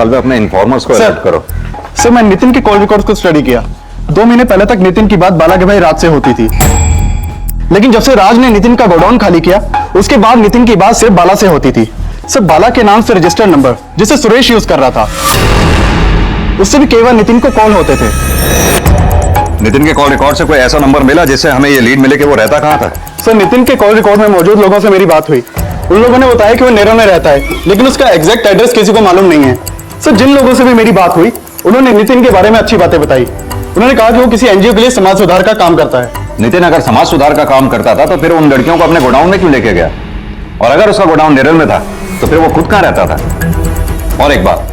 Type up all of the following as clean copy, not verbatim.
साल अपने इन्फॉर्मर्स को अलर्ट करो। सर मैं नितिन के कॉल रिकॉर्ड्स को स्टडी किया। 2 महीने पहले तक नितिन की बात बाला के भाई राज से होती थी, लेकिन जब से राज ने नितिन का गोडाउन खाली किया उसके बाद नितिन की बात सिर्फ बाला से होती थी। सर बाला के नाम से रजिस्टर्ड नंबर जिसे सुरेश यूज कर रहा था, उससे भी केवल नितिन को कॉल होते थे। नितिन के कॉल रिकॉर्ड से कोई ऐसा नंबर मिला जिससे हमें ये लीड मिले कि वो रहता कहाँ था? सर नितिन के कॉल रिकॉर्ड में मौजूद लोगों से मेरी बात हुई। उन लोगों ने बताया कि वो नेरो में रहता है, लेकिन उसका एग्जैक्ट एड्रेस किसी को मालूम नहीं है। सर जिन लोगों से भी मेरी बात हुई उन्होंने नितिन के बारे में अच्छी बातें बताई। उन्होंने कहा कि वो किसी एनजीओ के लिए समाज सुधार का काम करता है। नितिन अगर समाज सुधार का काम करता था तो फिर उन लड़कियों को अपने गोडाउन में क्यों लेके गया? और अगर उसका गोडाउन नेरल में था तो फिर वो खुद कहाँ रहता था? और एक बात,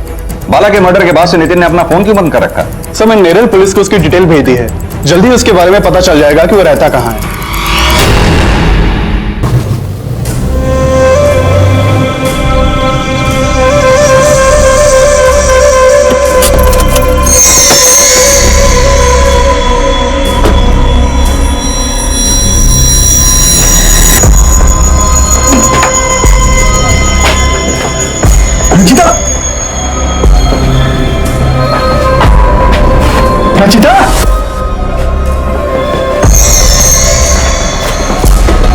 बाला के मर्डर के बाद से नितिन ने अपना फोन क्यों बंद कर रखा? सर मैं नेरल पुलिस को उसकी डिटेल भेज दी है, जल्दी उसके बारे में पता चल जाएगा कि वो रहता कहाँ है। रचिता,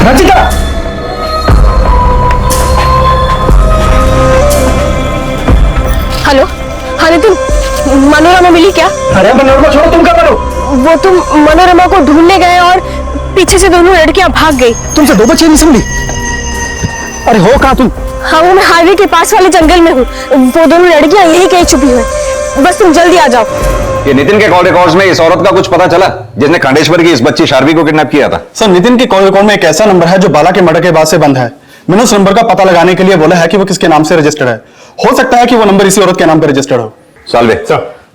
रचिता, हेलो। हाँ नितिन, मनोरमा मिली क्या? अरे मनोरमा छोड़ो, तुम क्या करो? वो तुम मनोरमा को ढूंढने गए और पीछे से दोनों लड़कियां भाग गई। तुमसे 2 बच्चे नहीं समझी? अरे हो कहाँ तुम? हाँ वो मैं हाईवे के पास वाले जंगल में हूँ। वो दोनों लड़कियां यही कहीं छुपी हुई हैं। बस तुम जल्दी आ जाओ। ये नितिन के कॉल रिकॉर्ड्स में इस औरत का कुछ पता चला जिसने खंडेश्वर की इस बच्ची शार्वी को किडनैप किया था? सर नितिन के कॉल रिकॉर्ड में एक ऐसा नंबर है जो बाला के मर्डर के बाद से बंद है। मैंने उस नंबर का पता लगाने के लिए बोला है कि वो किसके नाम से रजिस्टर्ड है। हो सकता है कि वो नंबर इसी औरत के नाम पर रजिस्टर्ड हो। साल्वे,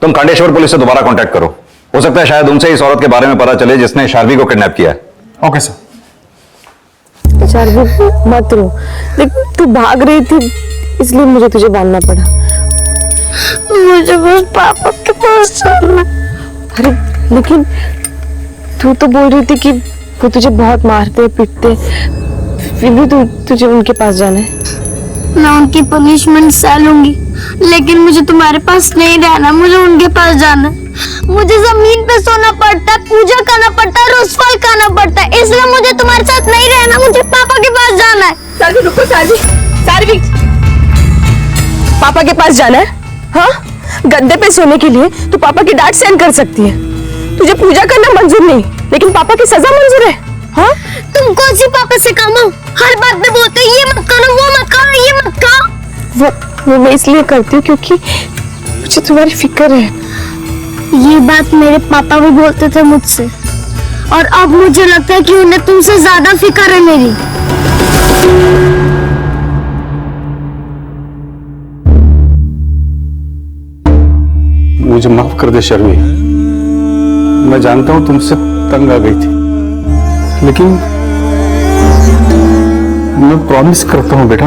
तुम खंडेश्वर पुलिस से दोबारा कांटेक्ट करो। हो सकता है शायद उनसे इस औरत के बारे में पता चले जिसने शार्वी को किडनैप किया है। Okay sir. शार्वी मत रो, देख तू भाग रही थी इसलिए मुझे तुझे बांधना पड़ा। मुझे बस पापा के पास जाना। अरे लेकिन तू तो बोल रही थी कि वो तुझे बहुत मारते पीटते, फिर भी तुझे उनके पास जाना है। मैं उनकी पनिशमेंट सह लूंगी, लेकिन मुझे तुम्हारे पास नहीं रहना। मुझे उनके पास जाना है। मुझे जमीन पे सोना पड़ता है, पूजा करना पड़ता है, रोज फल खाना पड़ता है, इसलिए मुझे तुम्हारे साथ नहीं रहना। मुझे पापा के पास जाना है। सारवी रुको, सारवी पापा के पास जाना है? हाँ, गद्दे पे सोने के लिए तू पापा की डांट सहन कर सकती है। तुझे पूजा करना मंजूर नहीं, लेकिन पापा की सजा मंजूर है। हाँ? तुम कौन सी पापा से कम हो? हर बात में बोलते हो ये मत करो, वो मत करो, ये मत करो। वो मैं इसलिए करती हूँ क्योंकि मुझे तुम्हारी फिक्र है। ये बात मेरे पापा भी बोलते थे मुझसे, और अब मुझे लगता है कि उन्हें तुमसे ज्यादा फिक्र है मेरी। मुझे माफ कर दे शर्मी, मैं जानता हूं तुमसे तंग आ गई थी, लेकिन मैं प्रॉमिस करता हूं बेटा,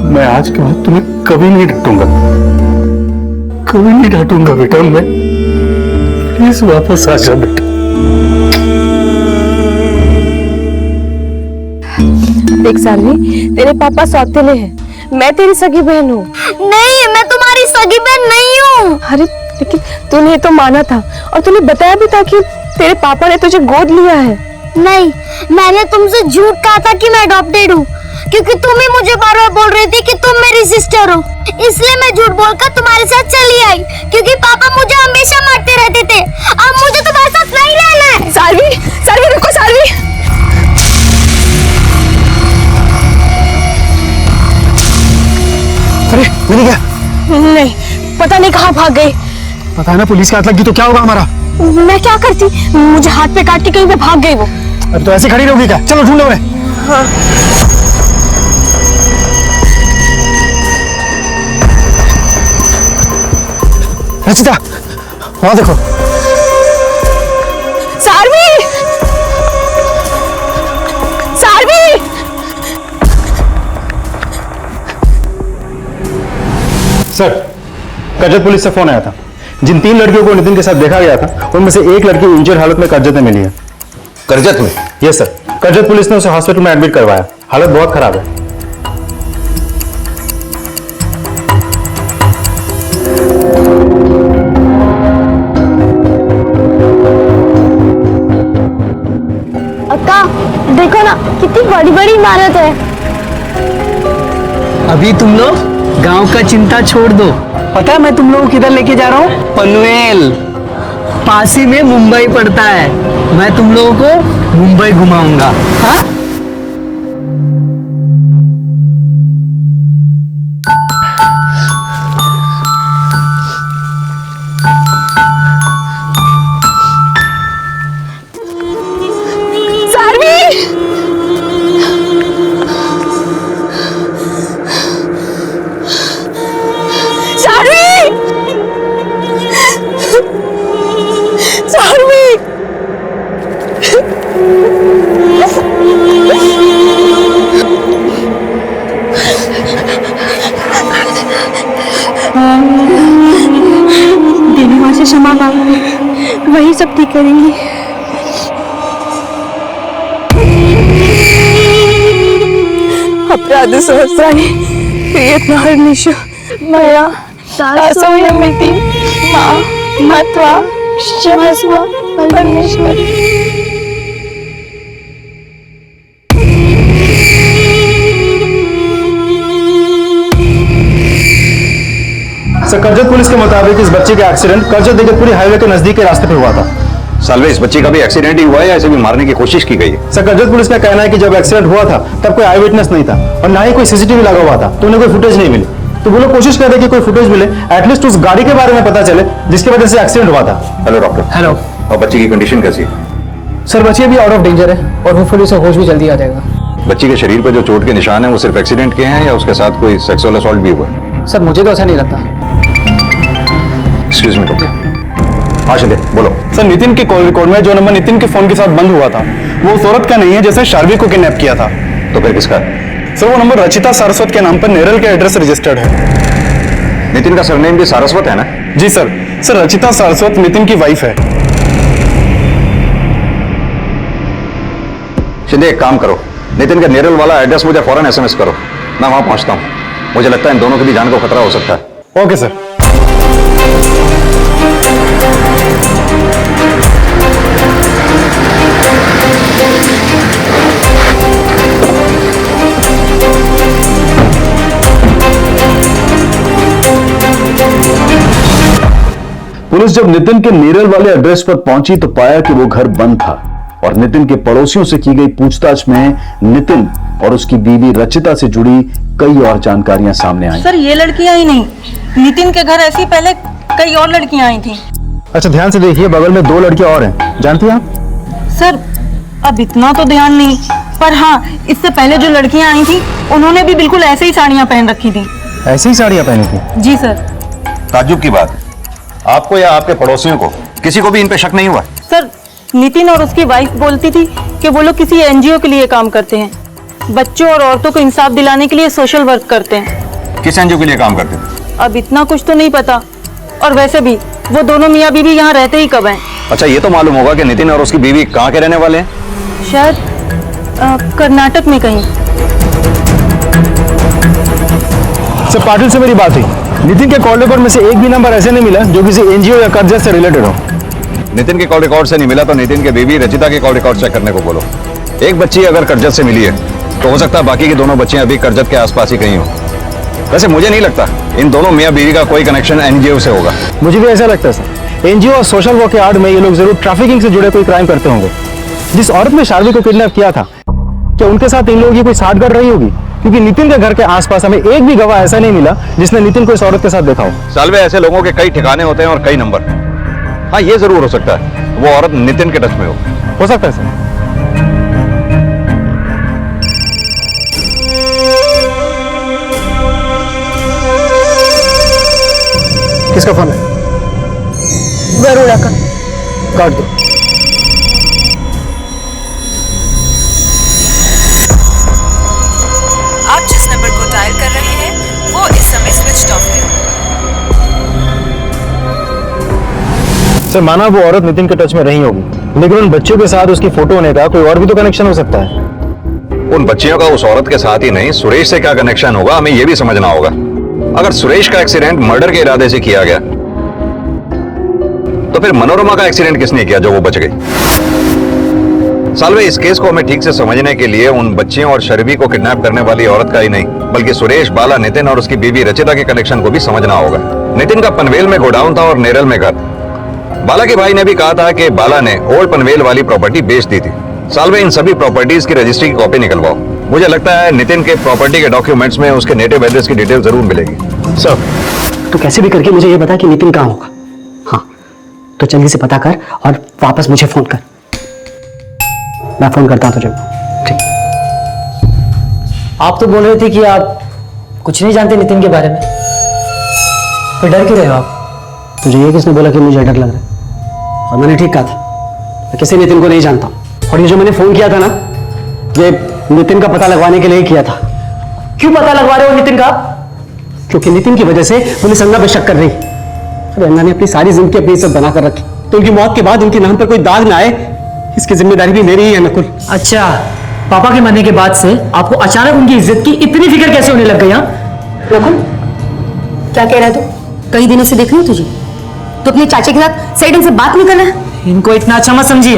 मैं आज के बाद तुम्हें कभी नहीं डांटूंगा, कभी नहीं डांटूंगा बेटा। मैं प्लीज वापस आ जा बेटा। देख सारवी, तेरे पापा सौतेले हैं, मैं तेरी सगी बहन हूँ। नहीं, मैं तुम्हारी सगी बहन नहीं हूँ। अरे लेकिन तूने तो माना था और तूने बताया भी था कि तेरे पापा ने तुझे गोद लिया है। नहीं, मैंने तुमसे झूठ कहा था कि मैं अडॉप्टेड हूँ, क्योंकि तुम ही मुझे बार बार बोल रही थी कि तुम मेरी सिस्टर हो। इसलिए मैं झूठ बोलकर तुम्हारे साथ चली आई, क्योंकि पापा मुझे हमेशा मारते रहते थे। अब मुझे तुम्हारे साथ नहीं रहना है। सारवी रुको, सारवी। अरे मिल गया? नहीं, पता नहीं कहाँ भाग गई। पता है ना, पुलिस की हाथ लगी तो क्या होगा हमारा? मैं क्या करती, मुझे हाथ पे काट के कहीं पे भाग गई वो। अब तो ऐसे खड़ी रहोगी क्या? चलो ढूंढो। हाँ। रचिता, वहां देखो। सारवी, सर, कर्जत पुलिस से फोन आया था। जिन 3 लड़कियों को नितिन के साथ देखा गया था उनमें से एक लड़की इंजर्ड हालत में कर्जत में मिली है। कर्जत में? यस सर, कर्जत पुलिस ने उसे हॉस्पिटल में एडमिट करवाया, हालत बहुत खराब है। काका देखो ना कितनी बड़ी बड़ी इमारत है। अभी तुम लोग गांव का चिंता छोड़ दो। पता है मैं तुम लोगों को किधर लेके जा रहा हूँ? पनवेल। पास ही में मुंबई पड़ता है। मैं तुम लोगों को मुंबई घुमाऊंगा। हाँ? देवी माँ से क्षमा मांगो, वही सब ठीक करेंगी। अपराध सहस्राणि प्रयत्नहर्निषु मया दासोऽयमिति मां मत्वा क्षमस्व परमेश्वर। सर, करजत पुलिस के मुताबिक इस बच्चे का एक्सीडेंट करजत दिगतपुरी हाईवे के नजदीक के रास्ते पे हुआ था। सालवे, इस बच्ची का भी एक्सीडेंट ही हुआ है या इसे भी मारने की कोशिश की गई है? सर, करजत पुलिस का कहना है कि जब एक्सीडेंट हुआ था तब कोई आई विटनेस नहीं था और ना ही कोई सीसीटीवी लगा हुआ था, तो उन्हें कोई फुटेज नहीं मिली। तो वो लोग कोशिश कर रहे कि कोई फुटेज मिले, एटलीस्ट उस गाड़ी के बारे में पता चले जिसकी वजह से एक्सीडेंट हुआ था। Hello doctor. हेलो। और बच्ची की कंडीशन कैसी है? सर, बच्ची अभी आउट ऑफ डेंजर है और होपफुली उसे होश भी जल्दी आ जाएगा। बच्ची के शरीर पर जो चोट के निशान है वो सिर्फ एक्सीडेंट के हैं या उसके साथ कोई सेक्सुअल असॉल्ट भी हुआ है? सर, मुझे तो ऐसा नहीं लगता। Excuse me doctor. हाँ शिंदे, बोलो। सर, नितिन के कॉल रिकॉर्ड में जो नंबर नितिन के फोन के साथ बंद हुआ था वो उस औरत का नहीं है जिसने शार्वी को किडनैप किया था। तो फिर किसका? सर, वो नंबर रचिता सारस्वत के नाम पर नेरल के एड्रेस रजिस्टर्ड है। नितिन का सरनेम भी सारस्वत है ना? जी सर। सर, रचिता सारस्वत नितिन की वाइफ है। शिंदे, एक काम करो, नितिन का नेरल वाला एड्रेस मुझे फौरन एसएमएस करो, मैं वहां पहुंचता हूं। मुझे लगता है इन दोनों की भी जान को खतरा हो सकता है। Okay sir. पुलिस जब नितिन के नेरल वाले एड्रेस पर पहुंची तो पाया कि वो घर बंद था और नितिन के पड़ोसियों से की गई पूछताछ में नितिन और उसकी बीवी रचिता से जुड़ी कई और जानकारियां सामने आई। सर, ये लड़कियां ही नहीं, नितिन के घर ऐसी पहले कई और लड़कियां आई थी। अच्छा, ध्यान से देखिए, बगल में 2 लड़कियां और हैं, जानती हैं आप? सर, अब इतना तो ध्यान नहीं, पर हाँ, इससे पहले जो लड़कियां आई थी उन्होंने भी बिल्कुल ऐसे ही साड़ियां पहन रखी थी। ऐसी ही साड़ियां पहनी थी? जी सर। ताज्जुब की बात, आपको या आपके पड़ोसियों को किसी को भी इन पे शक नहीं हुआ? सर, नितिन और उसकी वाइफ बोलती थी कि वो लोग किसी एनजीओ के लिए काम करते हैं, बच्चों और औरतों को इंसाफ दिलाने के लिए सोशल वर्क करते हैं। किस एनजीओ के लिए काम करते थे? अब इतना कुछ तो नहीं पता, और वैसे भी वो दोनों मियाँ बीवी यहाँ रहते ही कब हैं? अच्छा, ये तो मालूम होगा कि नितिन और उसकी बीवी कहाँ के रहने वाले हैं? शायद कर्नाटक में कहीं। सर, पाटिल से मेरी बात हुई, नितिन के कॉल रिकॉर्ड में से एक भी नंबर ऐसे नहीं मिला जो किसी एनजीओ या कर्जत से रिलेटेड हो। नितिन के कॉल रिकॉर्ड से नहीं मिला तो नितिन के बीवी रचिता के कॉल रिकॉर्ड चेक करने को बोलो। एक बच्ची अगर करजत से मिली है तो हो सकता है बाकी की दोनों बच्चियां अभी करजत के आसपास ही कहीं हो। वैसे मुझे नहीं लगता इन दोनों मियाँ बीवी का कोई कनेक्शन एनजीओ से होगा। मुझे भी ऐसा लगता है सर, एनजीओ और सोशल वर्क के आड़ में ये लोग जरूर ट्रैफिकिंग से जुड़े कोई क्राइम करते होंगे। जिस औरत ने शार्वी को किडनैप किया था, क्या उनके साथ इन लोगों की कोई साठगांठ रही होगी? क्योंकि नितिन के घर के आसपास हमें एक भी गवाह ऐसा नहीं मिला जिसने नितिन को इस औरत के साथ देखा हो। सालवे, ऐसे लोगों के कई ठिकाने होते हैं और कई नंबर। हाँ, ये जरूर हो सकता है वो औरत नितिन के टच में हो सकता है सर। किसका फोन है? गरुड़ा का। काट दो। आप जिस नंबर को डायल कर रहे हैं वो इस समय स्विच ऑफ है। सर, माना वो औरत नितिन के टच में रही होगी, लेकिन उन बच्चों के साथ उसकी फोटो होने का कोई और भी तो कनेक्शन हो सकता है। उन बच्चियों का उस औरत के साथ ही नहीं, सुरेश से क्या कनेक्शन होगा हमें यह भी समझना होगा। अगर सुरेश का एक्सीडेंट मर्डर के इरादे से किया गया तो फिर मनोरमा का एक्सीडेंट किसने किया जो वो बच गई? सालवे, इस केस को हमें ठीक से समझने के लिए उन बच्चियों और शर्वी को किडनैप करने वाली औरत का ही नहीं, बल्कि सुरेश, बाला, नितिन और उसकी बीवी रचिता के कनेक्शन को भी समझना होगा। नितिन का पनवेल में गोडाउन था और नेरल में घर। बाला के भाई ने भी कहा था कि बाला ने ओल्ड पनवेल वाली प्रॉपर्टी बेच दी थी। सालवे, इन सभी प्रॉपर्टीज की रजिस्ट्री की कॉपी निकलवाओ। मुझे लगता है नितिन के प्रॉपर्टी के डॉक्यूमेंट्स में उसके नेटिव एड्रेस की डिटेल जरूर मिलेगी। सर, तो कैसे भी करके मुझे ये बता कि नितिन कहाँ होगा। हाँ, तो जल्दी से पता कर और वापस मुझे फोन कर। मैं फोन करता हूँ तुझे। ठीक। आप तो बोल रहे थे कि आप कुछ नहीं जानते नितिन के बारे में, फिर डर क्यों रहे हो आप? तुझे ये किसने बोला कि मुझे डर लग रहा है? और मैंने ठीक कहा था, मैं किसी नितिन को नहीं जानता हूँ। और ये जो मैंने फोन किया था ना, ये नितिन का पता लगवाने के लिए किया था। क्यों पता लगवा रहे हो नितिन का? क्योंकि नितिन की वजह से पुलिस अन्ना पे शक कर रही। अरे अन्ना ने अपनी सारी जिंदगी अपनी इज्जत बना कर रखी, तो उनकी मौत के बाद उनके नाम पर कोई दाग ना आए, इसकी जिम्मेदारी भी मेरी ही है नकुल। अच्छा, पापा के मरने के बाद से आपको अचानक उनकी इज्जत की इतनी फिक्र कैसे होने लग गई? नकुल, क्या कह रहा है तू? कई दिनों से देख रही हूँ तुझे, तो अपने चाचे के साथ सही ढंग से बात नहीं कर रहा है। इनको इतना अच्छा मत समझिए,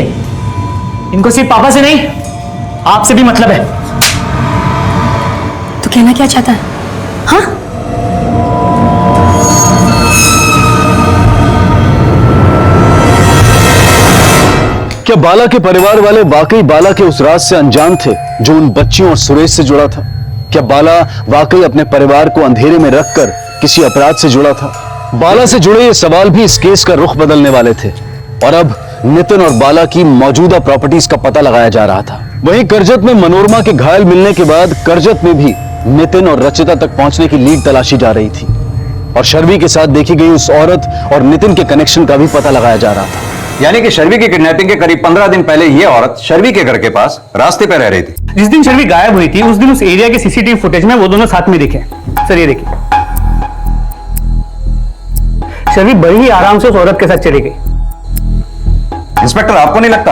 इनको सिर्फ पापा से नहीं आपसे भी मतलब है। तो कहना क्या चाहता है? हाँ, क्या बाला के परिवार वाले वाकई बाला के उस राज से अनजान थे जो उन बच्चियों और सुरेश से जुड़ा था? क्या बाला वाकई अपने परिवार को अंधेरे में रखकर किसी अपराध से जुड़ा था? बाला से जुड़े ये सवाल भी इस केस का रुख बदलने वाले थे और अब नितिन और बाला की मौजूदा प्रॉपर्टीज का पता लगाया जा रहा था। वहीं करजत में मनोरमा के घायल मिलने के बाद करजत में भी नितिन और रचिता तक पहुंचने की लीड तलाशी जा रही थी और शर्वी के साथ देखी गई उस औरत और नितिन के कनेक्शन का भी पता लगाया जा रहा था। यानी कि शर्वी की किडनैपिंग के करीब 15 दिन पहले ये औरत शर्वी के घर के पास रास्ते पर रह रही थी। जिस दिन शर्वी गायब हुई थी उस दिन उस एरिया के सीसीटीवी फुटेज में वो दोनों साथ में दिखे। सर ये देखिए, शर्वी बड़ी ही आराम से उस औरत के साथ चली गई। इंस्पेक्टर, आपको नहीं लगता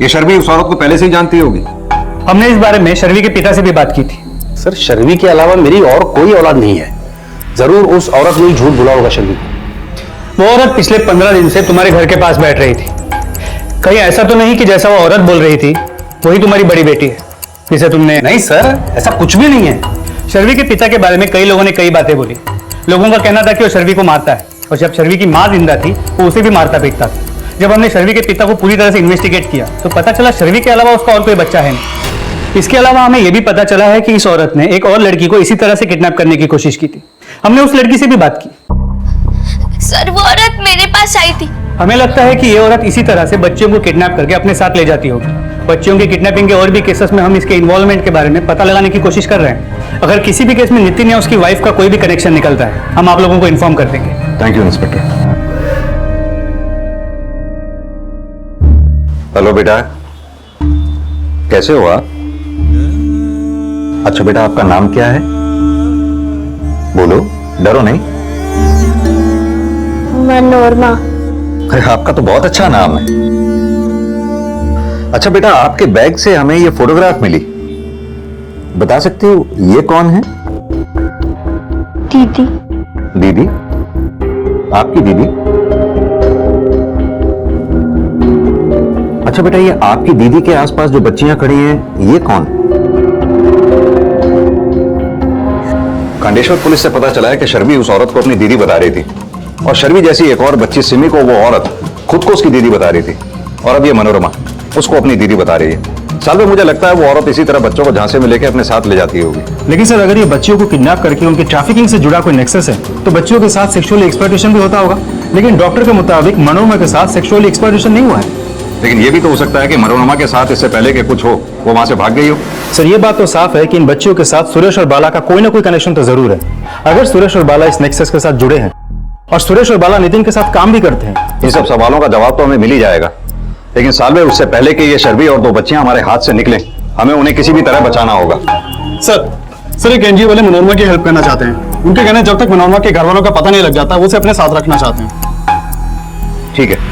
ये शर्वी उस औरत को पहले से ही जानती होगी? हमने इस बारे में शर्वी के पिता से भी बात की थी। सर, शर्वी के अलावा मेरी और कोई औलाद नहीं है। जरूर उस औरत ने झूठ बोला होगा शर्वी को। वो औरत पिछले 15 दिन से तुम्हारे घर के पास बैठ रही थी। कहीं ऐसा तो नहीं कि जैसा वो औरत बोल रही थी वही तुम्हारी बड़ी बेटी है जिसे तुमने? नहीं सर, ऐसा कुछ भी नहीं है। शर्वी के पिता के बारे में कई लोगों ने कई बातें बोली। लोगों का कहना था कि वो शर्वी को मारता है और जब शर्वी की मां जिंदा थी वो उसे भी मारता पीटता था। जब हमने शर्वी के पिता को पूरी तरह से इन्वेस्टिगेट किया तो पता चला शर्वी के अलावा उसका और कोई बच्चा है नहीं। इसके अलावा हमें यह भी पता चला है कि इस औरत ने एक और लड़की को इसी तरह से किडनैप करने की कोशिश की थी। हमने उस लड़की से भी बात की। सर, वो औरत मेरे पास आई थी। हमें लगता है कि ये औरत इसी तरह से बच्चियों को किडनैप करके अपने साथ ले जाती होगी। बच्चियों की किडनैपिंग के और भी केसेस में हम इसके इन्वॉल्वमेंट के बारे में पता लगाने की कोशिश कर रहे हैं। अगर किसी भी केस में नितिन या उसकी वाइफ का कोई भी कनेक्शन निकलता है हम आप लोगों को इन्फॉर्म कर देंगे। Thank you inspector. हेलो बेटा, कैसे हो आप? अच्छा बेटा, आपका नाम क्या है? बोलो, डरो नहीं। मनोरमा। अरे आपका तो बहुत अच्छा नाम है। अच्छा बेटा, आपके बैग से हमें ये फोटोग्राफ मिली, बता सकती हो ये कौन है? दीदी। दीदी? आपकी दीदी? अच्छा बेटा, ये आपकी दीदी के आसपास जो बच्चियां खड़ी हैं ये कौन? खंडेश्वर पुलिस से पता चला है कि शर्वी उस औरत को अपनी दीदी बता रही थी और शर्वी जैसी एक और बच्ची सिमी को वो औरत खुद को उसकी दीदी बता रही थी और अब ये मनोरमा उसको अपनी दीदी बता रही है। साल में मुझे लगता है वो औरत इसी तरह बच्चों को झांसे में लेकर अपने साथ ले जाती होगी। लेकिन सर, अगर ये बच्चियों को किडनैप करके उनकी ट्रैफिकिंग से जुड़ा कोई नेक्सस है तो बच्चियों के साथ सेक्सुअल एक्सप्लॉयटेशन भी होता होगा। लेकिन डॉक्टर के मुताबिक मनोरमा के साथ सेक्सुअल एक्सप्लॉयटेशन नहीं हुआ है। लेकिन ये भी तो हो सकता है कि मनोरमा के साथ इससे पहले के कुछ हो, वो वहां से भाग गई हो। सर, ये बात तो साफ है कि इन बच्चियों के साथ सुरेश और बाला का कोई ना कोई कनेक्शन तो जरूर है। अगर सुरेश और बाला इस नेक्सस के साथ जुड़े हैं और सुरेश और बाला नितिन के साथ काम भी करते हैं, इन सब सवालों का जवाब तो हमें मिल ही जाएगा। लेकिन सालवे, उससे पहले कि ये शर्वी और दो बच्चियां हमारे हाथ से निकलें, हमें उन्हें किसी भी तरह बचाना होगा। सर एक एनजीओ वाले मनोरमा की हेल्प करना चाहते हैं। उनके कहना है जब तक मनोरमा के घर वालों का पता नहीं लग जाता वो उसे अपने साथ रखना चाहते हैं। ठीक है।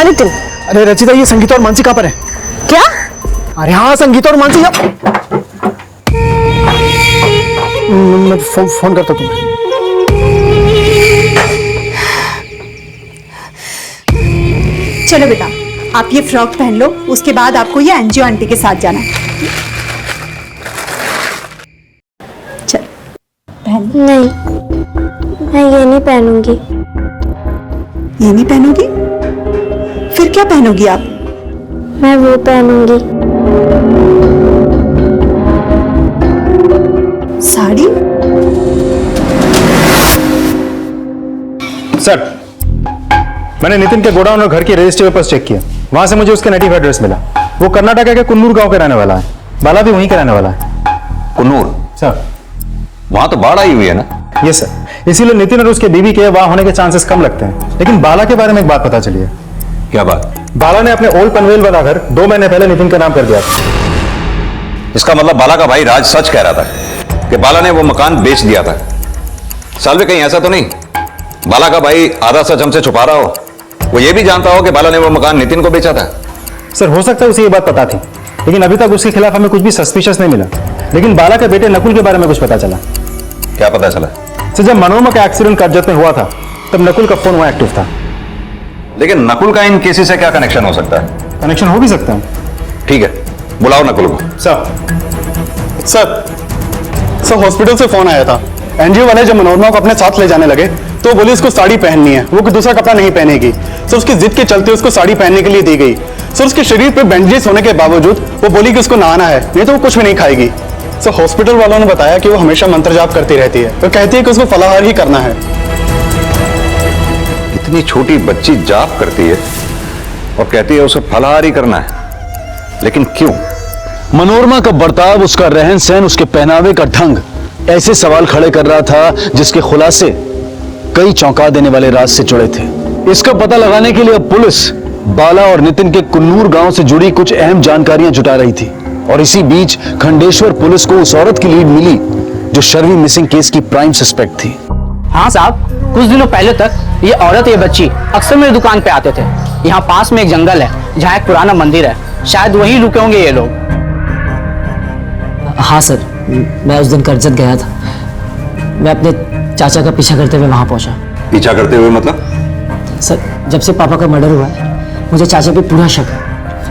हाँ नितिन। अरे रचिता, ये संगीता और मानसी कहाँ पर है? क्या? अरे हाँ, संगीता और मानसी मैं फोन करता हूँ तुम्हें। चलो बेटा, आप ये फ्रॉक पहन लो, उसके बाद आपको ये एनजीओ आंटी के साथ जाना है। चल पहन। नहीं, मैं ये नहीं पहनूंगी। ये नहीं पहनोगी? फिर क्या पहनोगी आप? मैं वो पहनूंगी। साड़ी? सर, मैंने नितिन के गोडाउन और घर के रजिस्ट्री पेपर्स चेक किया। वहां से मुझे उसका नेटिव एड्रेस मिला। वो कर्नाटक के कुन्नूर गांव के रहने वाला है। बाला भी वहीं का रहने वाला है। कुन्नूर? सर, वहां तो बाढ़ आई हुई है ना? यस सर, इसीलिए नितिन और उसके बीवी के वहां होने के चांसेस कम लगते हैं। लेकिन बाला के बारे में एक बात पता चली है। क्या बात? बाला ने अपने ओल्ड पनवेल वाला घर 2 महीने पहले नितिन का नाम कर दिया था। इसका मतलब बाला का भाई राज सच कह रहा था कि बाला ने वो मकान बेच दिया था। सालवे, कहीं ऐसा तो नहीं बाला का भाई आधा सच हमसे छुपा रहा हो? वो ये भी जानता हो कि बाला ने वो मकान नितिन को बेचा था? सर, हो सकता है उसे ये बात पता थी, लेकिन अभी तक उसके खिलाफ हमें कुछ भी सस्पिशियस नहीं मिला। लेकिन बाला के बेटे नकुल के बारे में कुछ पता चला। क्या पता चला? सर, जब मनोरमा का एक्सीडेंट कर्जत में हुआ था, तब नकुल का फोन वहां एक्टिव था। लेकिन नकुल का इन केसेस से क्या कनेक्शन हो सकता है? कनेक्शन हो भी सकता है। ठीक है, बुलाओ नकुल को। सर हॉस्पिटल से फोन आया था। एनजीओ वाले जब मनोरमा को अपने साथ ले जाने लगे तो बोली उसको साड़ी पहननी है, वो कोई दूसरा कपड़ा नहीं पहनेगी। सर, उसकी जिद के चलते उसको साड़ी पहनने के लिए दी गई। सर, उसके शरीर पे बैंडेजेस होने के बावजूद वो बोली कि उसको नहाना है, नहीं तो वो कुछ भी नहीं खाएगी। सर, हॉस्पिटल वालों ने बताया कि वो हमेशा मंत्र जाप करती रहती है। वो कहती है कि उसको फलाहार ही करना है। इतनी छोटी बच्ची जाप करती है और कहती है उसे फलाहार ही करना है, लेकिन क्यों? मनोरमा का बर्ताव, उसका रहन सहन, उसके पहनावे का ढंग ऐसे सवाल खड़े कर रहा था जिसके खुलासे कई चौंका देने वाले राज से जुड़े थे। इसका पता लगाने के लिए अब पुलिस बाला और नितिन के कुन्नूर गांव से जुड़ी कुछ अहम जानकारियां जुटा रही थी। और इसी बीच खंडेश्वर पुलिस को उस औरत की लीड मिली जो शर्वी मिसिंग केस की प्राइम सस्पेक्ट थी। हाँ साहब, कुछ दिनों पहले तक ये औरत ये बच्ची अक्सर मेरी दुकान पे आते थे। यहाँ पास में एक जंगल है जहाँ एक पुराना मंदिर है, शायद वहीं रुके होंगे ये लोग। हाँ सर, मैं उस दिन कर्जत गया था। मैं अपने चाचा का पीछा करते हुए वहां पहुंचा। पीछा करते हुए मतलब? सर, जब से पापा का मर्डर हुआ है मुझे चाचा पे पूरा शक है।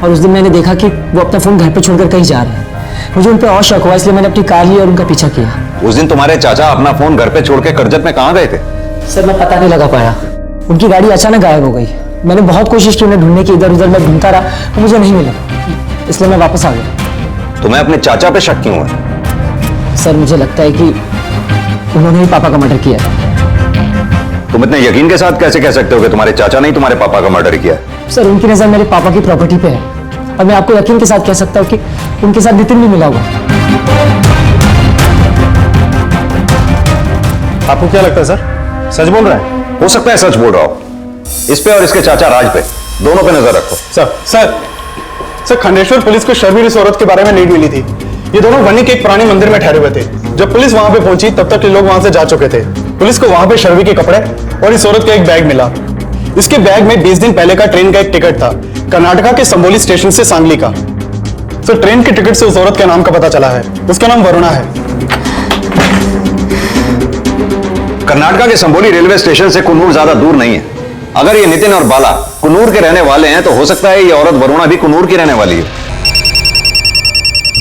और उस दिन मैंने देखा कि वो अपना फोन घर पे छोड़कर कहीं जा रहे हैं। मुझे उन पे और शक हुआ, इसलिए मैंने अपनी कार ली और उनका पीछा किया। उस दिन तुम्हारे चाचा अपना फोन घर पे छोड़ के कर्जत में कहां गए थे? सर, मैं पता नहीं लगा पाया। उनकी गाड़ी अचानक गायब हो गई। मैंने बहुत कोशिश की उन्हें ढूंढने की, इधर उधर मैं ढूंढता रहा, तो मुझे नहीं मिला, इसलिए मैं वापस आ गया। तुम्हें अपने चाचा पे शक क्यों है? सर, मुझे लगता है कि उन्होंने ही पापा का मर्डर किया है। तुम इतने यकीन के साथ कैसे कह सकते हो कि तुम्हारे चाचा ने तुम्हारे पापा का मर्डर किया? सर, उनकी नजर मेरे पापा की प्रॉपर्टी पे है और मैं आपको यकीन के साथ कह सकता हूँ कि उनके साथ नितिन भी मिला होगा। आपको क्या लगता है सर, सच बोल रहा है? हो सकता है सच बोल रहा हो। इस पे और इसके चाचा राज पे, दोनों पे नजर रखो। सर, खंडेश्वर पुलिस को शर्मी इस औरत के बारे में लीड मिली थी। ये दोनों वनी के एक पुराने मंदिर में ठहरे हुए थे। जब पुलिस वहां पे पहुंची तब तक ये लोग वहां से जा चुके थे। पुलिस को वहां पे शर्वी के कपड़े और इस औरत का एक बैग मिला। इसके बैग में 20 दिन पहले का ट्रेन का एक टिकट था, कर्नाटका के संबोली स्टेशन से सांगली का। सर, ट्रेन के टिकट से उस औरत के नाम का पता चला है। उसका नाम वरुणा है। कर्नाटका के संबोली रेलवे स्टेशन से कुन्नूर ज्यादा दूर नहीं है। अगर ये नितिन और बाला कुन्नूर के रहने वाले हैं तो हो सकता है ये औरत वरुणा भी कुन्नूर की रहने वाली है।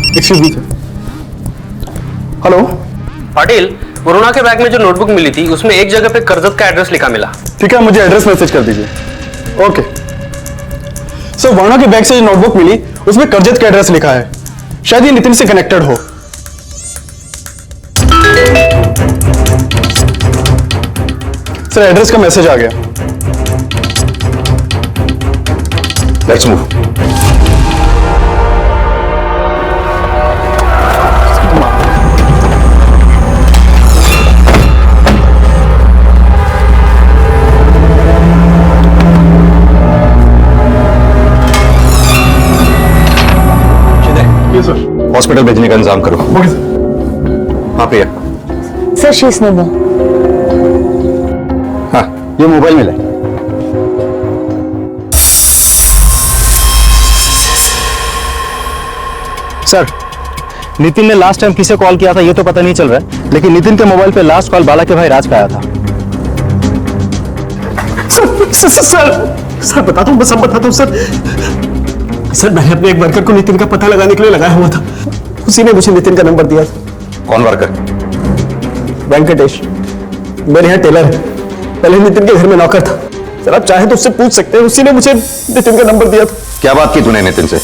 Excuse me. Hello Patil, Varuna के बैग में जो नोटबुक मिली थी उसमें एक जगह पे कर्जत का एड्रेस लिखा मिला। ठीक है, मुझे एड्रेस मैसेज कर दीजिए। ओके सर, वरुणा के बैग से जो नोटबुक मिली उसमें कर्जत का एड्रेस लिखा है। शायद ये नितिन से कनेक्टेड हो। सर, एड्रेस का मैसेज आ गया। Let's move. हॉस्पिटल भेजने का इंतजाम करो। Okay sir. हाँ Priya. Sir, she is noble. हाँ, ये मोबाइल मिला। सर, नितिन ने लास्ट टाइम किसे कॉल किया था ये तो पता नहीं चल रहा है, लेकिन नितिन के मोबाइल पे लास्ट कॉल बाला के भाई राज का आया था। सर बताता हूँ, सब बताता हूँ सर। सर मैंने अपने एक वर्कर को नितिन का पता लगाने के लिए लगाया हुआ था, उसी ने मुझे नितिन का नंबर दिया। कौन वर्कर? वेंकटेश, मेरे यहाँ टेलर है, पहले नितिन के घर में नौकर था। सर आप चाहे तो उससे पूछ सकते हैं, उसी ने मुझे नितिन का नंबर दिया था। क्या बात की तूने नितिन से?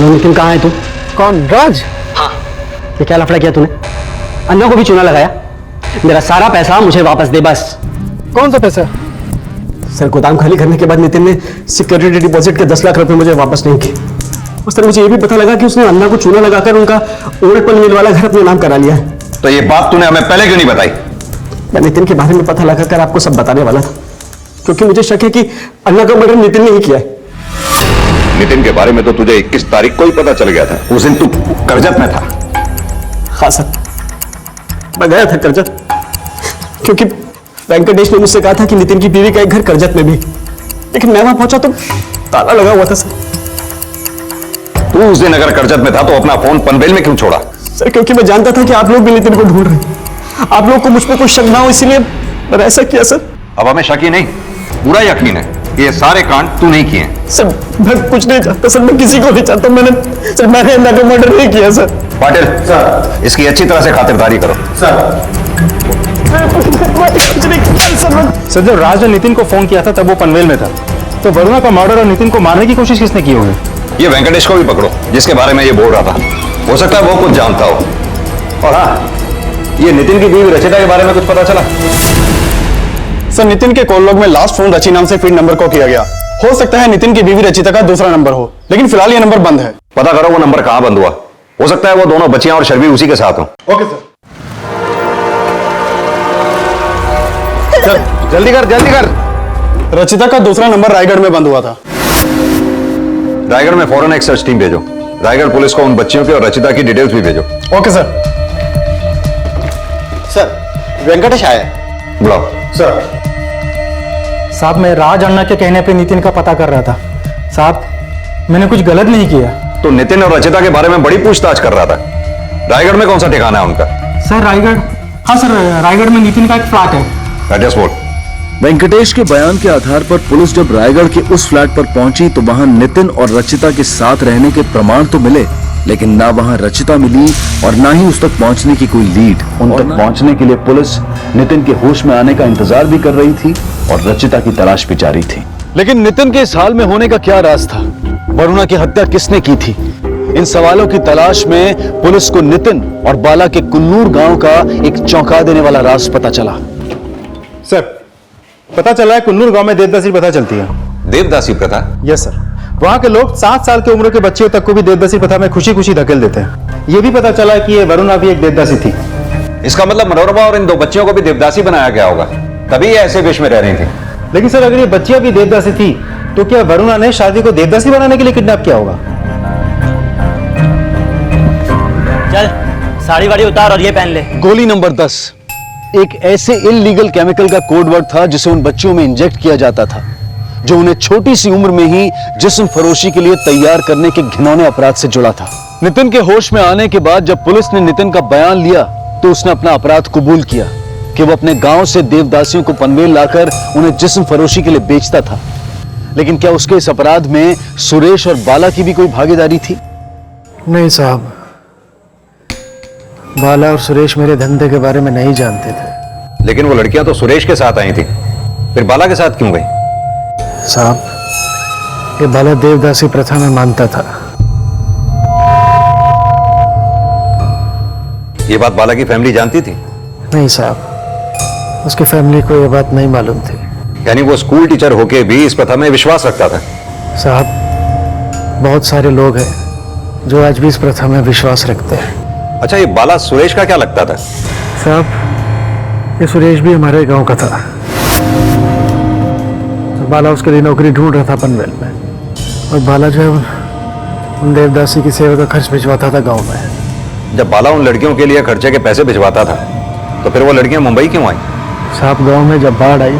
नितिन कहाँ है तू? कौन? राज? हाँ। ये क्या लफड़ा किया तूने? अन्ना को भी चूना लगाया? मेरा सारा पैसा मुझे वापस दे बस। कौन सा पैसा? सर गोदाम खाली करने के बाद नितिन ने सिक्योरिटी डिपॉजिट के 10 लाख रुपए मुझे वापस नहीं किए। उस तरह मुझे ये भी पता लगा कि उसने अन्ना को चूना लगाकर उनका ओरपल मिल वाला घर अपने नाम करा लिया है। तो ये बात तूने हमें पहले क्यों नहीं बताई? मैं नितिन के बारे में पता लगाकर आपको सब बताने वाला था, क्योंकि मुझे शक है कि अन्ना का मर्डर नितिन ने ही किया है। नितिन के बारे में तो तुझे 21 तारीख को ही पता चल गया था, उस दिन तू करजत में था। हाँ सर, मैं गया था करजत, क्योंकि वेंकटेश ने मुझसे कहा था कि नितिन की बीवी का एक घर करजत में भी, लेकिन मैं वहां पहुंचा तो ताला लगा हुआ था सर। तू उस दिन अगर करजत में था तो अपना फोन पनवेल में क्यों छोड़ा? सर क्योंकि मैं जानता था कि आप लोग भी नितिन को ढूंढ रहे हैं, आप लोग को मुझ पर कुछ शक ना हो, इसीलिए मैंने ऐसा किया सर। अब हमें शक ही नहीं, पूरा यकीन है कि ये सारे कांड तू नहीं किए। सर मैं कुछ नहीं चाहता सर, मैं किसी को नहीं चाहता। मैंने अन्ना का मर्डर नहीं किया सर। पाटिल सर, इसकी अच्छी तरह से खातिरदारी करो। सर जब राज ने नितिन को फोन किया था तब वो पनवेल में था, तो वरुणा का मर्डर और नितिन को मारने की कोशिश किसने की होगी? ये वेंकटेश को भी पकड़ो, जिसके बारे में ये बोल रहा था। हो सकता है वो कुछ जानता हो। और हाँ, ये नितिन की बीवी रचिता के बारे में कुछ पता चला? सर नितिन के कॉल लॉग में लास्ट फोन रची नाम से फीड नंबर को किया गया। हो सकता है नितिन की बीवी रचिता का दूसरा नंबर हो, लेकिन फिलहाल ये नंबर बंद है। पता करो वो नंबर कहां बंद हुआ। हो सकता है वो दोनों बच्चियां और शर्वी उसी के साथ हो। Okay sir. जल्दी कर जल्दी कर। रचिता का दूसरा नंबर रायगढ़ में बंद हुआ था। रायगढ़ में फौरन एक सर्च टीम भेजो। रायगढ़ पुलिस को उन बच्चियों की और रचिता की डिटेल्स भी भेजो। Okay sir. सर वेंकटेश आया है। बुलाओ। सर साहब मैं राज अन्ना के कहने पे नितिन का पता कर रहा था। साहब मैंने कुछ गलत नहीं किया। तो नितिन और रचिता के बारे में बड़ी पूछताछ कर रहा था। रायगढ़ में कौन सा ठिकाना है उनका? सर रायगढ़, हाँ सर रायगढ़ में नितिन का एक फ्लैट है। एड्रेस बोल। वेंकटेश के बयान के आधार पर पुलिस जब रायगढ़ के उस फ्लैट पर पहुंची तो वहां नितिन और रचिता के साथ रहने के प्रमाण तो मिले, लेकिन ना वहां रचिता मिली और ना ही उस तक पहुंचने की कोई लीड। उन तक पहुंचने के लिए पुलिस नितिन के होश में आने का इंतजार भी कर रही थी और रचिता की तलाश भी जारी थी। लेकिन नितिन के इस हाल में होने का क्या राज था? वरुणा की हत्या किसने की थी? इन सवालों की तलाश में पुलिस को नितिन और बाला के कुन्नूर गांव का एक चौंका देने वाला राज पता चला। सर पता चला है कुन्नूर गांव में देवदासी प्रथा चलती है। देवदासी प्रथा? Yes sir. वहां के लोग 7 साल की उम्र के बच्चियों तक को भी देवदासी प्रथा में खुशी खुशी धकेल देते हैं। ये भी पता चला कि ये वरुणा भी एक देवदासी थी। इसका मतलब मनोरमा और इन 2 बच्चियों को भी देवदासी बनाया गया होगा, तभी ये ऐसे वेश में रह रही थी। लेकिन सर अगर ये बच्चियां भी देवदासी थी तो क्या वरुणा ने शादी को देवदासी बनाने के लिए किडनैप किया होगा? चल साड़ी वाड़ी उतार और ये पहन ले। गोली नंबर 10 एक ऐसे इल्लीगल केमिकल का कोड वर्ड था जिसे उन बच्चियों में इंजेक्ट किया जाता था, जो उन्हें छोटी सी उम्र में ही जिस्म फरोशी के लिए तैयार करने के घिनौने अपराध से जुड़ा था। नितिन के होश में आने के बाद जब पुलिस ने नितिन का बयान लिया तो उसने अपना अपराध कबूल किया कि वो अपने गांव से देवदासियों को पनवेल लाकर उन्हें जिस्म फरोशी के लिए बेचता था। लेकिन क्या उसके इस अपराध में सुरेश और बाला की भी कोई भागीदारी थी? नहीं साहब, बाला और सुरेश मेरे धंधे के बारे में नहीं जानते थे। लेकिन वो लड़कियां तो सुरेश के साथ आई थी, फिर बाला के साथ क्यों गई? साहब ये बाला देवदासी प्रथा में मानता था। ये बात बाला की फैमिली जानती थी? नहीं साहब, उसकी फैमिली को ये बात नहीं मालूम थी। यानी वो स्कूल टीचर होके भी इस प्रथा में विश्वास रखता था? साहब बहुत सारे लोग हैं जो आज भी इस प्रथा में विश्वास रखते हैं। अच्छा ये बाला सुरेश का क्या लगता था? साहब ये सुरेश भी हमारे गांव का था। तो बाला उसके लिए नौकरी ढूंढ रहा था पनवेल में, और बाला जो है उन देवदासी की सेवा का खर्च भिजवाता था गांव में। जब बाला उन लड़कियों के लिए खर्चे के पैसे भिजवाता था तो फिर वो लड़कियां मुंबई क्यों आई? साहब गांव में जब बाढ़ आई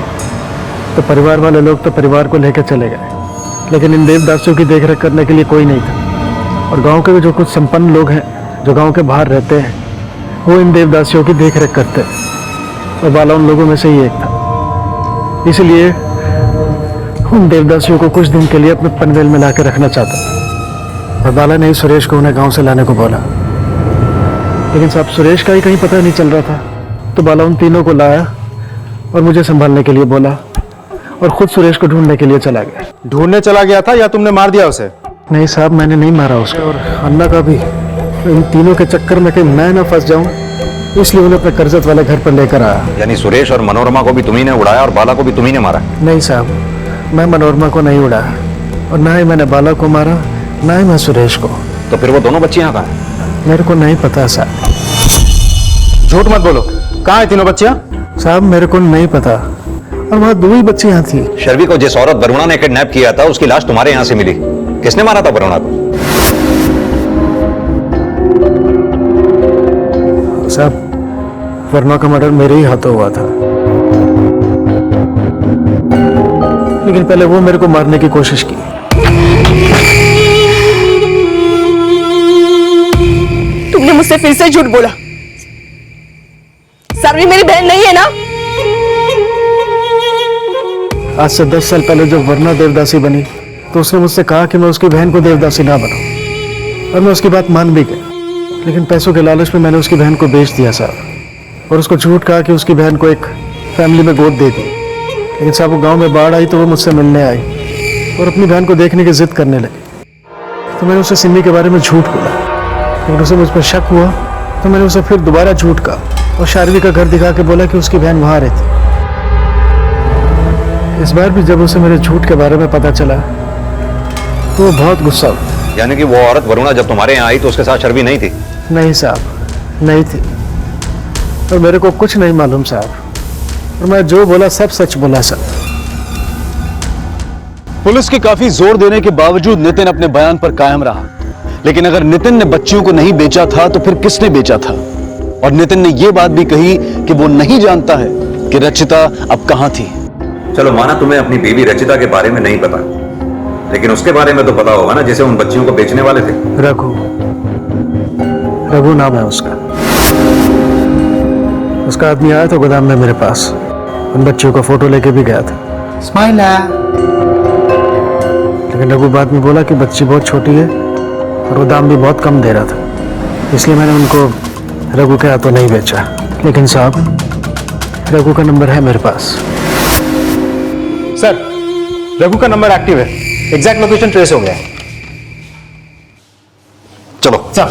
तो परिवार वाले लोग तो परिवार को लेकर चले गए, लेकिन इन देवदासियों की देखरेख करने के लिए कोई नहीं था। और गांव के भी जो कुछ संपन्न लोग हैं जो गांव के बाहर रहते हैं वो इन देवदासियों की देखरेख करते हैं और बाला उन लोगों में से ही एक था। इसलिए उन देवदासियों को कुछ दिन के लिए अपने पनवेल में लाकर रखना चाहता और बाला ने ही सुरेश को उन्हें गांव से लाने को बोला। लेकिन साहब सुरेश का ही कहीं पता नहीं चल रहा था, तो बाला उन तीनों को लाया और मुझे संभालने के लिए बोला और खुद सुरेश को ढूंढने के लिए चला गया। ढूंढने चला गया था या तुमने मार दिया उसे? नहीं साहब, मैंने नहीं मारा उसको, और अन्ना का भी। इन तीनों के चक्कर में कहीं मैं ना फंस जाऊं, इसलिए उन्हें अपने कर्जत वाले घर पर लेकर आया। यानी सुरेश और मनोरमा को भी तुम्ही ने उड़ाया और बाला को भी तुम्ही ने मारा? नहीं साहब, मैं मनोरमा को नहीं उड़ाया और ना ही मैंने बाला को मारा, ना ही मैं सुरेश को। तो फिर वो दोनों बच्चियां कहाँ हैं? मेरे को नहीं पता साहब। झूठ मत बोलो, कहाँ है तीनों बच्चियां? साहब मेरे को नहीं पता, और वहाँ 2 ही बच्चियां थी। शर्वी को जिस औरत वरुणा ने किडनैप किया था उसकी लाश तुम्हारे यहाँ से मिली। किसने मारा था वरुणा को? साहब वरुणा का मर्डर मेरे ही हाथों हुआ था, लेकिन पहले वो मेरे को मारने की कोशिश की। तुमने मुझसे फिर से झूठ बोला। सर्वी मेरी बहन नहीं है ना? आज से 10 साल पहले जब वरुणा देवदासी बनी तो उसने मुझसे कहा कि मैं उसकी बहन को देवदासी ना बनाऊं, और मैं उसकी बात मान भी गया। लेकिन पैसों के लालच में मैंने उसकी बहन को बेच दिया साहब, और उसको झूठ कहा कि उसकी बहन को एक फैमिली में गोद दे दी। लेकिन साहब वो गांव में बाढ़ आई तो वो मुझसे मिलने आई और अपनी बहन को देखने की जिद करने लगी। तो मैंने उसे सिमी के बारे में झूठ बोला, लेकिन उसे मुझ पर शक हुआ तो मैंने उसे फिर दोबारा झूठ कहा और शार्वी का घर दिखा के बोला कि उसकी बहन वहां रहती। इस बार भी जब उसे मेरे झूठ के बारे में पता चला तो वो बहुत गुस्सा हुआ। यानी कि वो औरत वरुणा जब तुम्हारे यहाँ आई तो उसके साथ शर्वी नहीं थी? नहीं साहब, नहीं थी, और मेरे को कुछ नहीं मालूम साहब, और मैं जो बोला सब सच बोला साहब। पुलिस के काफी जोर देने के बावजूद नितिन अपने बयान पर कायम रहा। लेकिन अगर नितिन ने बच्चियों को नहीं बेचा था तो फिर किसने बेचा था? और नितिन ने यह बात भी कही कि वो नहीं जानता है कि रचिता अब कहां थी। चलो माना तुम्हें अपनी बीवी रचिता के बारे में नहीं पता, लेकिन उसके बारे में तो पता होगा ना, जिसे उन बच्चियों को बेचने वाले थे। रघु नाम है उसका। उसका आदमी आया था गोदाम में मेरे पास, उन बच्चियों का फोटो लेके भी गया था। स्माइल है। लेकिन रघु बाद में बोला कि बच्ची बहुत छोटी है और वो दाम भी बहुत कम दे रहा था, इसलिए मैंने उनको रघु के हाथों नहीं बेचा। लेकिन साहब रघु का नंबर है मेरे पास। सर, रघु का नंबर एक्टिव है, एग्जैक्ट लोकेशन ट्रेस हो गया है। चलो सर।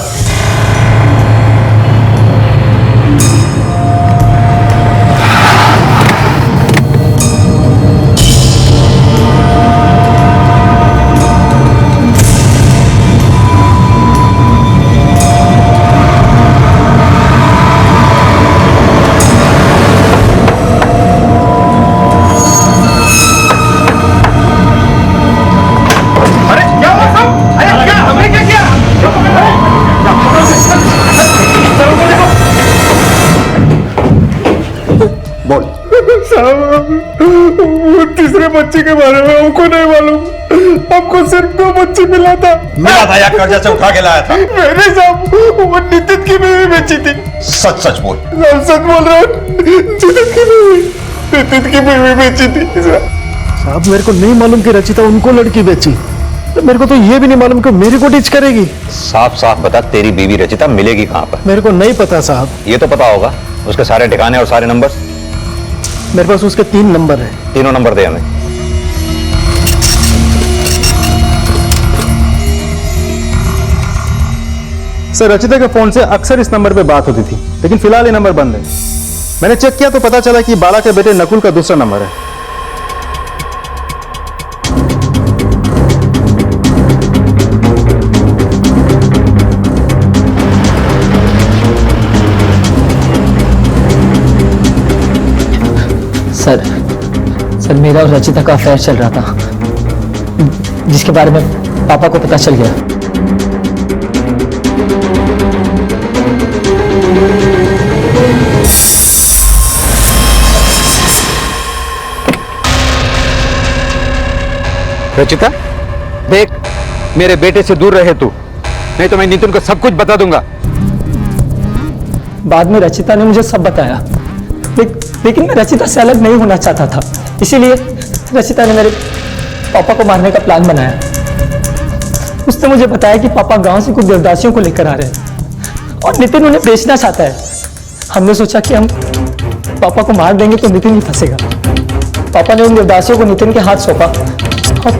वो तीसरे बच्चे के बारे में हमको नहीं मालूम, हमको सिर्फ 2 बच्चे मिला था या कर्जा से उठा के लाया था। मेरे साहब वो नितिन की बीवी बेची थी। सच सच बोल। सच बोल रहा हूँ, नितिन की बीवी बेची थी। साहब मेरे को नहीं मालूम कि रचिता उनको लड़की बेची, तो मेरे को तो ये भी नहीं मालूम कि मेरी को टीच करेगी। साफ साफ बता, तेरी बीवी रचिता मिलेगी कहाँ पर? मेरे को नहीं पता साहब। ये तो पता होगा, उसके सारे ठिकाने और सारे नंबर। मेरे पास उसके 3 नंबर है। तीनों नंबर दे हमें। सर, रचिता के फोन से अक्सर इस नंबर पे बात होती थी, लेकिन फिलहाल ये नंबर बंद है। मैंने चेक किया तो पता चला कि बाला के बेटे नकुल का दूसरा नंबर है। सर मेरा और रचिता का अफेयर चल रहा था, जिसके बारे में पापा को पता चल गया। रचिता, देख, मेरे बेटे से दूर रहे तू। नहीं तो मैं नितिन को सब कुछ बता दूंगा। बाद में रचिता ने मुझे सब बताया, लेकिन मैं रचिता से अलग नहीं होना चाहता था। इसीलिए रचिता ने मेरे पापा को मारने का प्लान बनाया। उसने मुझे बताया कि पापा गांव से कुछ देवदासियों को लेकर आ रहे हैं और नितिन उन्हें बेचना चाहता है। हमने सोचा कि हम पापा को मार देंगे तो नितिन ही फंसेगा। पापा ने उन देवदासियों को नितिन के हाथ सौंपा और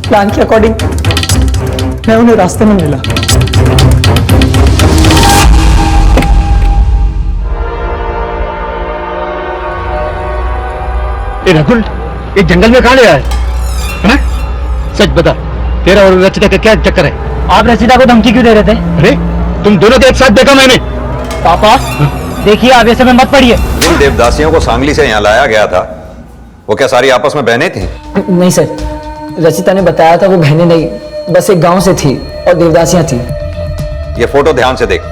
प्लान के अकॉर्डिंग मैं उन्हें रास्ते में मिला। राहुल, ये जंगल में कहाँ ले आया है? सच बता, तेरा और रचिता का क्या चक्कर है? आप रचिता को धमकी क्यों दे रहे थे? अरे तुम दोनों को एक साथ देखा मैंने। पापा देखिए, आप ऐसे में मत पड़िए। जिन देवदासियों को सांगली से यहाँ लाया गया था, वो क्या सारी आपस में बहनें थी? नहीं सर, रचिता ने बताया था वो बहनें नहीं, बस एक गांव से थी और देवदासियां थी। ये फोटो ध्यान से देख,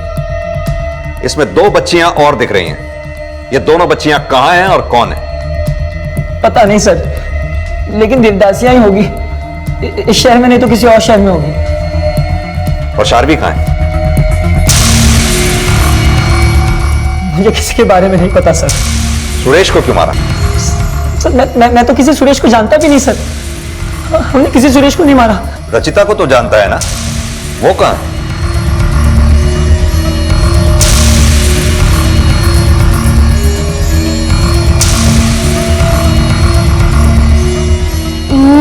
इसमें 2 बच्चियां और दिख रही हैं। ये दोनों बच्चियां कहां हैं और कौन है? पता नहीं सर, लेकिन देवदासियां ही होगी। इस शहर में नहीं तो किसी और शहर में होगी। और शार्वी कहां है? मुझे किसी के बारे में नहीं पता सर। सुरेश को क्यों मारा? सर मैं तो किसी सुरेश को जानता भी नहीं सर। हमने किसी सुरेश को नहीं मारा। रचिता को तो जानता है ना, वो कहां है?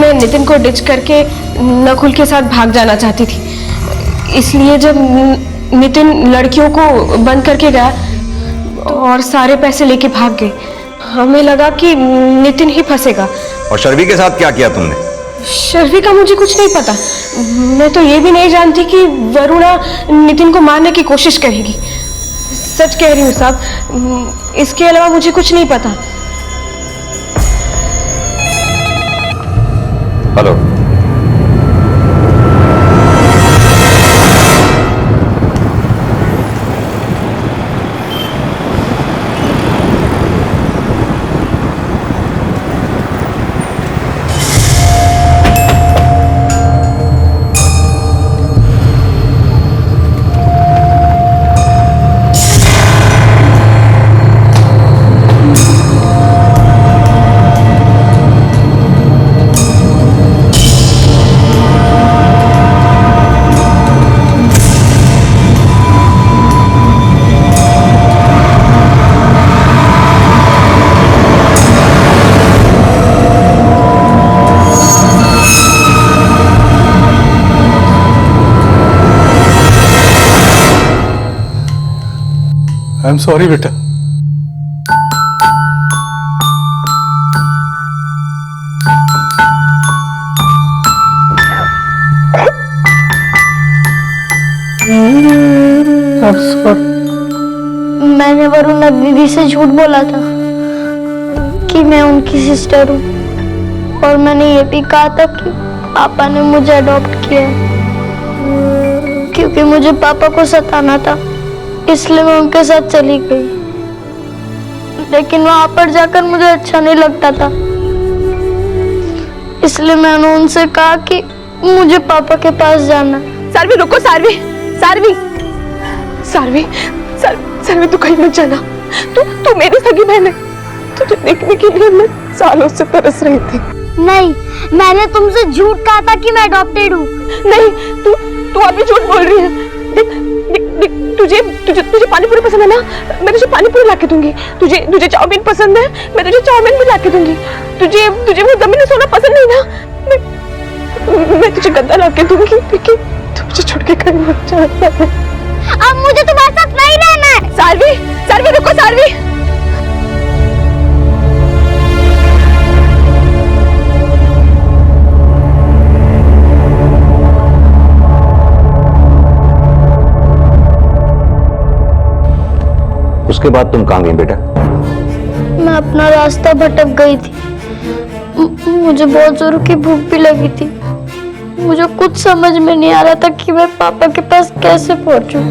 मैं नितिन को डिच करके नकुल के साथ भाग जाना चाहती थी, इसलिए जब नितिन लड़कियों को बंद करके गया और सारे पैसे लेके भाग गए, हमें लगा कि नितिन ही फंसेगा। और शर्वी के साथ क्या किया तुमने? शर्वी का मुझे कुछ नहीं पता। मैं तो ये भी नहीं जानती कि वरुणा नितिन को मारने की कोशिश करेगी। सच कह रही हूँ साहब, इसके अलावा मुझे कुछ नहीं पता। हेलो, आई एम सॉरी बेटा। मैंने वरुणा दीदी से झूठ बोला था कि मैं उनकी सिस्टर हूँ, और मैंने ये भी कहा था कि पापा ने मुझे अडॉप्ट किया है, क्योंकि मुझे पापा को सताना था, इसलिए मैं उनके साथ चली गई। लेकिन वहां पर जाकर मुझे अच्छा नहीं लगता था, इसलिए मैंने उनसे कहा कि मुझे पापा के पास जाना। सारवी रुको, सारवी सारवी सारवी सारवी तू कहीं मत जाना। तू मेरी सगी बहन है, तुझे देखने के लिए मैं सालों से तरस रही थी। नहीं, मैंने तुमसे झूठ कहा था कि मैं अडॉप्टेड हूँ। नहीं, तू अभी झूठ बोल रही है। देख तुझे पानी पूरी पसंद है ना, मैं तुझे पानी पूरी लाके दूंगी। तुझे चाउमीन पसंद है, मैं तुझे चाउमीन भी लाके दूंगी। तुझे वो जमीन सोना पसंद नहीं ना, मैं तुझे गद्दा लाके दूंगी, लेकिन तू मुझे छोड़ के कहीं मत जाना। अब मुझे तुम्हारे साथ नहीं रहना है। सारवी रुको, सारवी। उसके बाद तुम कहां गई बेटा? मैं अपना रास्ता भटक गई थी। मुझे बहुत जोर की भूख भी लगी थी। मुझे कुछ समझ में नहीं आ रहा था कि मैं पापा के पास कैसे पहुंचूं।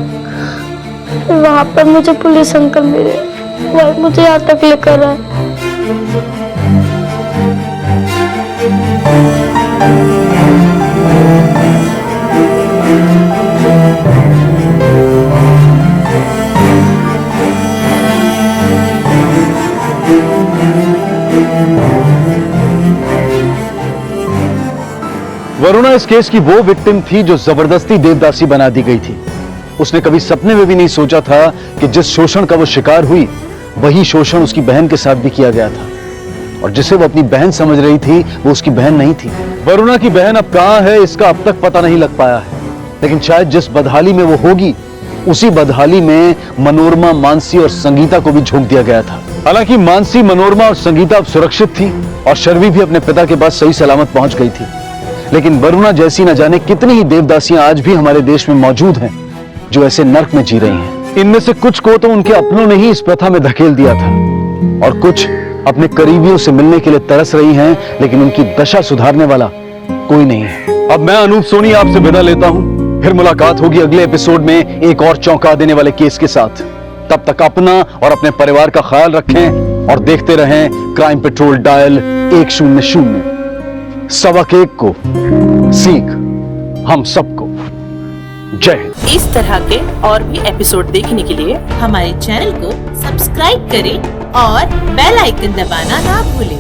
वहां पर मुझे पुलिस अंकल मिले, वह मुझे यहाँ तक लेकर आए। वरुणा इस केस की वो विक्टिम थी जो जबरदस्ती देवदासी बना दी गई थी। उसने कभी सपने में भी नहीं सोचा था कि जिस शोषण का वो शिकार हुई वही शोषण उसकी बहन के साथ भी किया गया था, और जिसे वो अपनी बहन समझ रही थी वो उसकी बहन नहीं थी। वरुणा की बहन अब कहां है इसका अब तक पता नहीं लग पाया है, लेकिन शायद जिस बदहाली में वो होगी उसी बदहाली में मनोरमा, मानसी और संगीता को भी झोंक दिया गया था। हालांकि मानसी, मनोरमा और संगीता अब सुरक्षित थी और शर्वी भी अपने पिता के पास सही सलामत पहुंच गई थी, लेकिन वरुणा जैसी न जाने कितनी ही देवदासियां आज भी हमारे देश में मौजूद हैं जो ऐसे नर्क में जी रही हैं। इनमें से कुछ को तो उनके अपनों ने ही इस प्रथा में धकेल दिया था और कुछ अपने करीबियों से मिलने के लिए तरस रही हैं, लेकिन उनकी दशा सुधारने वाला कोई नहीं है। अब मैं अनूप सोनी आपसे विदा लेता हूं, फिर मुलाकात होगी अगले एपिसोड में एक और चौंका देने वाले केस के साथ। तब तक अपना और अपने परिवार का ख्याल रखें और देखते रहें क्राइम पेट्रोल डायल 100। सबक एक को सीख हम सबको। जय हिंद। इस तरह के और भी एपिसोड देखने के लिए हमारे चैनल को सब्सक्राइब करें और बेल आइकन दबाना ना भूलें।